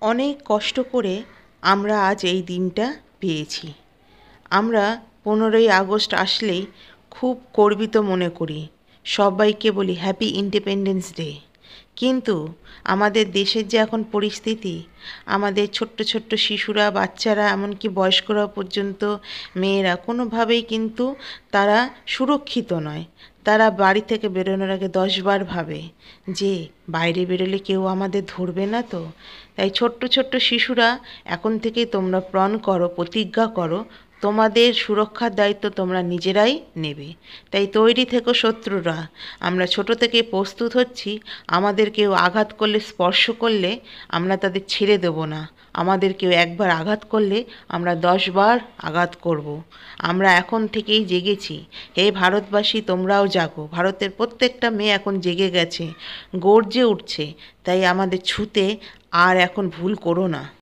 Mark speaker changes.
Speaker 1: অনেক কষ্ট করে আমরা আজ এই দিনটা পেয়েছি। আমরা 15ই আগস্ট আসলেই খুব গর্বিত মনে করি, সবাইকে বলি হ্যাপি ইন্ডিপেন্ডেন্স ডে। কিন্তু আমাদের দেশের যে এখন পরিস্থিতি, আমাদের ছোট্ট ছোট্ট শিশুরা, বাচ্চারা, এমনকি বয়স্করা পর্যন্ত, মেয়েরা কোনোভাবেই কিন্তু তারা সুরক্ষিত নয়। তারা বাড়ি থেকে বেরোনোর আগে 10বার ভাবে যে বাইরে বেরোলে কেউ আমাদের ধরবে না তো। তাই ছোট্ট ছোট্ট শিশুরা, এখন থেকেই তোমরা প্রণ করো, প্রতিজ্ঞা করো, তোমাদের সুরক্ষার দায়িত্ব তোমরা নিজেরাই নেবে। তাই তৈরি থেকো শত্রুরা, আমরা ছোট থেকে প্রস্তুত হচ্ছি। আমাদের কেউ আঘাত করলে, স্পর্শ করলে আমরা তাদের ছেড়ে দেব না। আমাদের কেউ একবার আঘাত করলে আমরা 10বার আঘাত করব। আমরা এখন থেকেই জেগেছি। হে ভারতবাসী, তোমরাও জাগো। ভারতের প্রত্যেকটা মেয়ে এখন জেগে গেছে, গর্জে উঠছে। তাই আমাদের ছুতে আর এখন ভুল করো না।